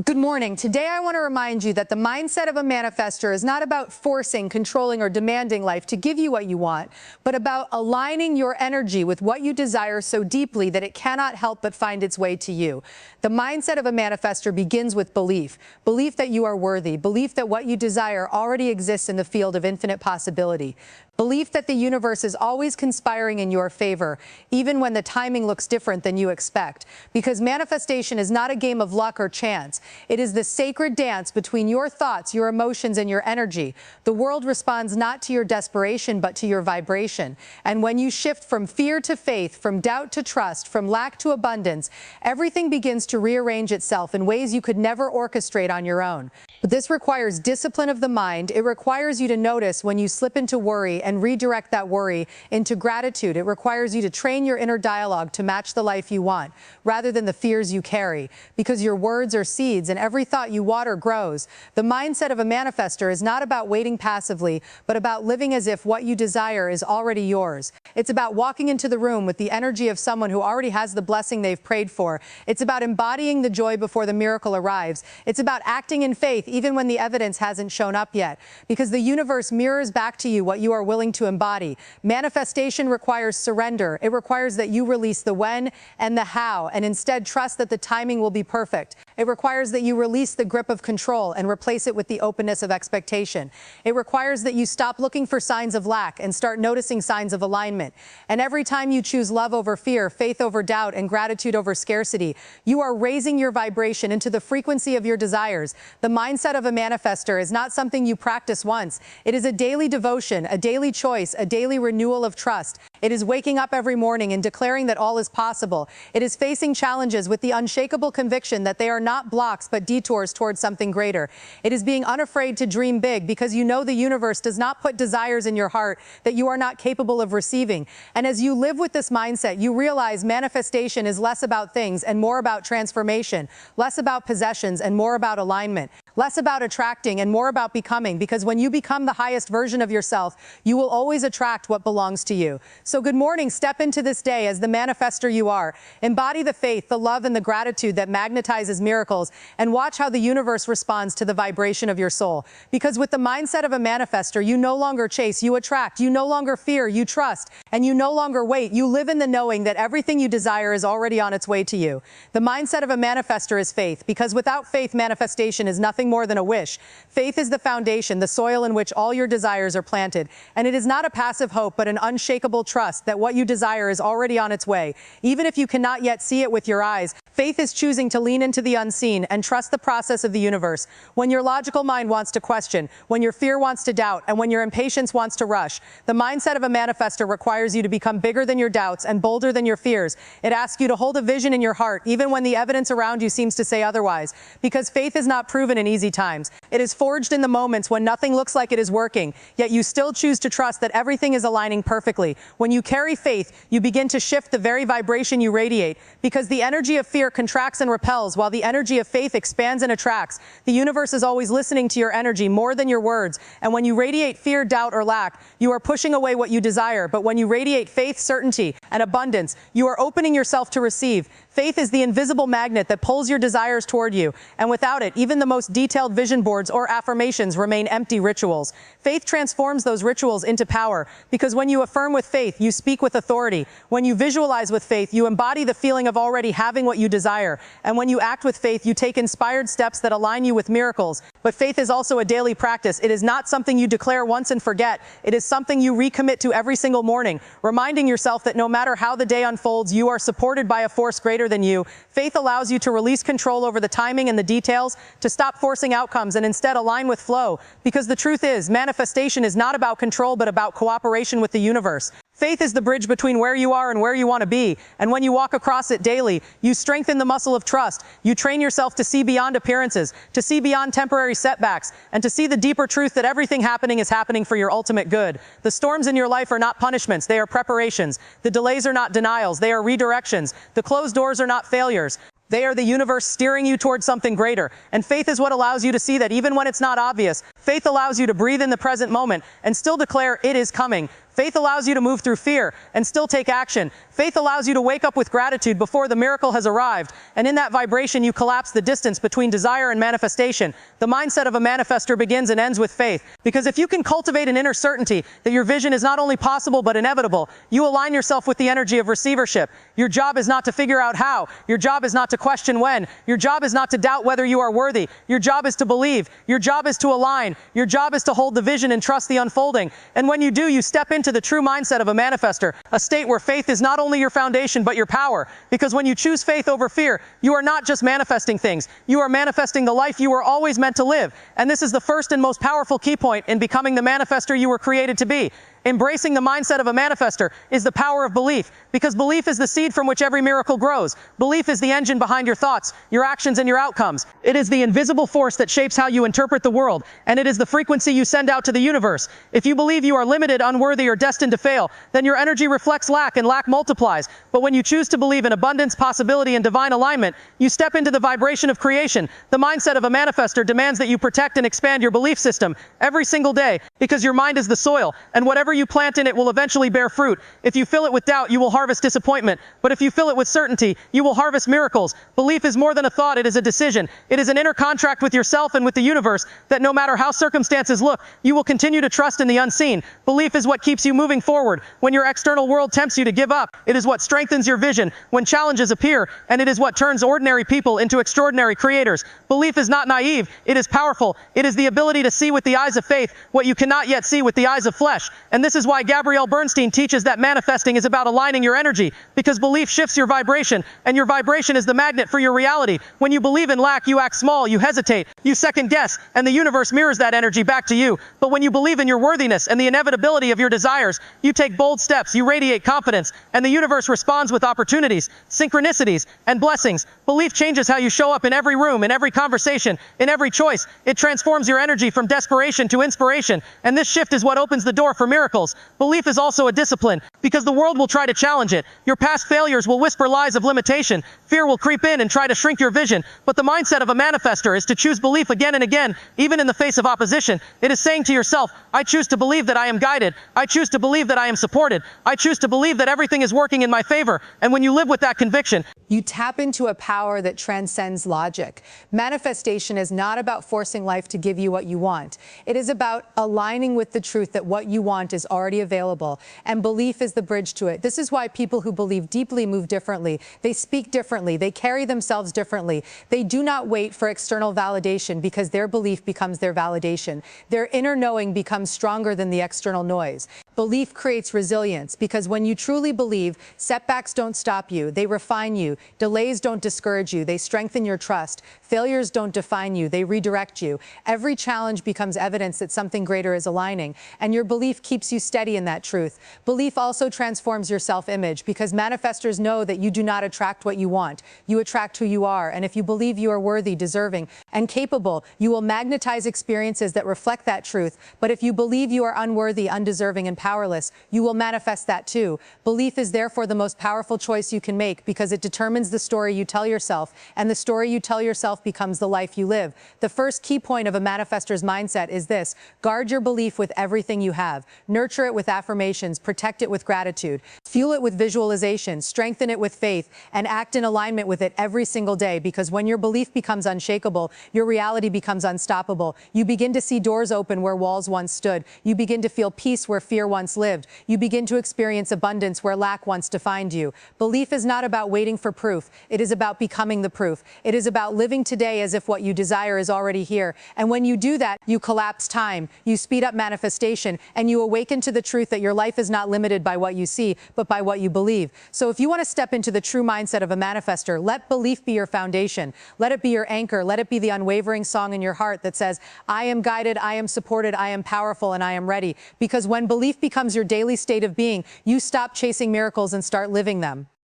Good morning. Today I want to remind you that the mindset of a manifester is not about forcing, controlling, or demanding life to give you what you want, but about aligning your energy with what you desire so deeply that it cannot help but find its way to you. The mindset of a manifester begins with belief. Belief that you are worthy. Belief that what you desire already exists in the field of infinite possibility. Belief that the universe is always conspiring in your favor, even when the timing looks different than you expect. Because manifestation is not a game of luck or chance. It is the sacred dance between your thoughts, your emotions, and your energy. The world responds not to your desperation, but to your vibration. And when you shift from fear to faith, from doubt to trust, from lack to abundance, everything begins to rearrange itself in ways you could never orchestrate on your own. But this requires discipline of the mind. It requires you to notice when you slip into worry and redirect that worry into gratitude. It requires you to train your inner dialogue to match the life you want, rather than the fears you carry, because your words are seeds and every thought you water grows. The mindset of a manifester is not about waiting passively, but about living as if what you desire is already yours. It's about walking into the room with the energy of someone who already has the blessing they've prayed for. It's about embodying the joy before the miracle arrives. It's about acting in faith even when the evidence hasn't shown up yet, because the universe mirrors back to you what you are willing to embody. Manifestation requires surrender. It requires that you release the when and the how, and instead trust that the timing will be perfect. It requires that you release the grip of control and replace it with the openness of expectation. It requires that you stop looking for signs of lack and start noticing signs of alignment. And every time you choose love over fear, faith over doubt, and gratitude over scarcity, you are raising your vibration into the frequency of your desires. The mindset of a manifester is not something you practice once. It is a daily devotion, a daily choice, a daily renewal of trust. It is waking up every morning and declaring that all is possible. It is facing challenges with the unshakable conviction that they are not blocks but detours towards something greater. It is being unafraid to dream big because you know the universe does not put desires in your heart that you are not capable of receiving. And as you live with this mindset, you realize manifestation is less about things and more about transformation, less about possessions and more about alignment, less about attracting and more about becoming, because when you become the highest version of yourself, you will always attract what belongs to you. So good morning. Step into this day as the manifester you are. Embody the faith, the love, and the gratitude that magnetizes miracles, and watch how the universe responds to the vibration of your soul. Because with the mindset of a manifester, you no longer chase, you attract. You no longer fear, you trust. And you no longer wait. You live in the knowing that everything you desire is already on its way to you. The mindset of a manifester is faith, because without faith, manifestation is nothing more than a wish. Faith is the foundation, the soil in which all your desires are planted. And it is not a passive hope, but an unshakable trust that what you desire is already on its way. Even if you cannot yet see it with your eyes, faith is choosing to lean into the unseen and trust the process of the universe. When your logical mind wants to question, when your fear wants to doubt, and when your impatience wants to rush, the mindset of a manifester requires you to become bigger than your doubts and bolder than your fears. It asks you to hold a vision in your heart, even when the evidence around you seems to say otherwise. Because faith is not proven in easy times. It is forged in the moments when nothing looks like it is working, yet you still choose to trust that everything is aligning perfectly. When you carry faith, you begin to shift the very vibration you radiate, because the energy of fear contracts and repels, while the energy of faith expands and attracts. The universe is always listening to your energy more than your words, and when you radiate fear, doubt, or lack, you are pushing away what you desire. But when you radiate faith, certainty, and abundance, you are opening yourself to receive. Faith is the invisible magnet that pulls your desires toward you, and without it, even the most detailed vision boards or affirmations remain empty rituals. Faith transforms those rituals into power, because when you affirm with faith, you speak with authority. When you visualize with faith, you embody the feeling of already having what you desire. And when you act with faith, you take inspired steps that align you with miracles. But faith is also a daily practice. It is not something you declare once and forget. It is something you recommit to every single morning, reminding yourself that no matter how the day unfolds, you are supported by a force greater than you. Faith allows you to release control over the timing and the details, to stop forcing outcomes and instead align with flow. Because the truth is, manifestation is not about control, but about cooperation with the universe. Faith is the bridge between where you are and where you want to be. And when you walk across it daily, you strengthen the muscle of trust. You train yourself to see beyond appearances, to see beyond temporary setbacks, and to see the deeper truth that everything happening is happening for your ultimate good. The storms in your life are not punishments, they are preparations. The delays are not denials, they are redirections. The closed doors are not failures. They are the universe steering you towards something greater. And faith is what allows you to see that even when it's not obvious. Faith allows you to breathe in the present moment and still declare it is coming. Faith allows you to move through fear and still take action. Faith allows you to wake up with gratitude before the miracle has arrived, and in that vibration you collapse the distance between desire and manifestation. The mindset of a manifestor begins and ends with faith, because if you can cultivate an inner certainty that your vision is not only possible but inevitable, you align yourself with the energy of receivership. Your job is not to figure out how. Your job is not to question when. Your job is not to doubt whether you are worthy. Your job is to believe. Your job is to align. Your job is to hold the vision and trust the unfolding. And when you do, you step into the true mindset of a manifestor, a state where faith is not only your foundation but your power. Because when you choose faith over fear, you are not just manifesting things. You are manifesting the life you were always meant to live. And this is the first and most powerful key point in becoming the manifestor you were created to be. Embracing the mindset of a manifestor is the power of belief, because belief is the seed from which every miracle grows. Belief is the engine behind your thoughts, your actions, and your outcomes. It is the invisible force that shapes how you interpret the world, and it is the frequency you send out to the universe. If you believe you are limited, unworthy, or destined to fail, then your energy reflects lack, and lack multiplies. But when you choose to believe in abundance, possibility, and divine alignment, you step into the vibration of creation. The mindset of a manifestor demands that you protect and expand your belief system every single day, because your mind is the soil, and whatever you plant in it will eventually bear fruit. If you fill it with doubt, you will harvest disappointment. But if you fill it with certainty, you will harvest miracles. Belief is more than a thought, it is a decision. It is an inner contract with yourself and with the universe that no matter how circumstances look, you will continue to trust in the unseen. Belief is what keeps you moving forward. When your external world tempts you to give up, it is what strengthens your vision when challenges appear, and it is what turns ordinary people into extraordinary creators. Belief is not naive, it is powerful. It is the ability to see with the eyes of faith what you cannot yet see with the eyes of flesh. And this is why Gabrielle Bernstein teaches that manifesting is about aligning your energy, because belief shifts your vibration, and your vibration is the magnet for your reality. When you believe in lack, you act small, you hesitate, you second guess, and the universe mirrors that energy back to you. But when you believe in your worthiness and the inevitability of your desires, you take bold steps, you radiate confidence, and the universe responds with opportunities, synchronicities, and blessings. Belief changes how you show up in every room, in every conversation, in every choice. It transforms your energy from desperation to inspiration, and this shift is what opens the door for miracles. Belief is also a discipline, because the world will try to challenge it. Your past failures will whisper lies of limitation. Fear will creep in and try to shrink your vision. But the mindset of a manifestor is to choose belief again and again, even in the face of opposition. It is saying to yourself, I choose to believe that I am guided. I choose to believe that I am supported. I choose to believe that everything is working in my favor. And when you live with that conviction, you tap into a power that transcends logic. Manifestation is not about forcing life to give you what you want. It is about aligning with the truth that what you want is already available, and belief is the bridge to it. This is why people who believe deeply move differently. They speak differently. They carry themselves differently. They do not wait for external validation, because their belief becomes their validation. Their inner knowing becomes stronger than the external noise. Belief creates resilience, because when you truly believe, setbacks don't stop you. They refine you. Delays don't discourage you. They strengthen your trust. Failures don't define you. They redirect you. Every challenge becomes evidence that something greater is aligning, and your belief keeps you steady in that truth. Belief also transforms your self-image, because manifestors know that you do not attract what you want. You attract who you are, and if you believe you are worthy, deserving, and capable, you will magnetize experiences that reflect that truth. But if you believe you are unworthy, undeserving, and powerless, you will manifest that too. Belief is therefore the most powerful choice you can make, because it determines the story you tell yourself, and the story you tell yourself becomes the life you live. The first key point of a manifestor's mindset is this: guard your belief with everything you have. Nurture it with affirmations, protect it with gratitude, fuel it with visualization, strengthen it with faith, and act in alignment with it every single day, because when your belief becomes unshakable, your reality becomes unstoppable. You begin to see doors open where walls once stood. You begin to feel peace where fear once lived. You begin to experience abundance where lack once defined you. Belief is not about waiting for proof. It is about becoming the proof. It is about living today as if what you desire is already here. And when you do that, you collapse time, you speed up manifestation, and you awaken to the truth that your life is not limited by what you see, but by what you believe. So if you want to step into the true mindset of a manifestor, let belief be your foundation. Let it be your anchor. Let it be the unwavering song in your heart that says, I am guided, I am supported, I am powerful, and I am ready. Because when belief becomes your daily state of being, you stop chasing miracles and start living them.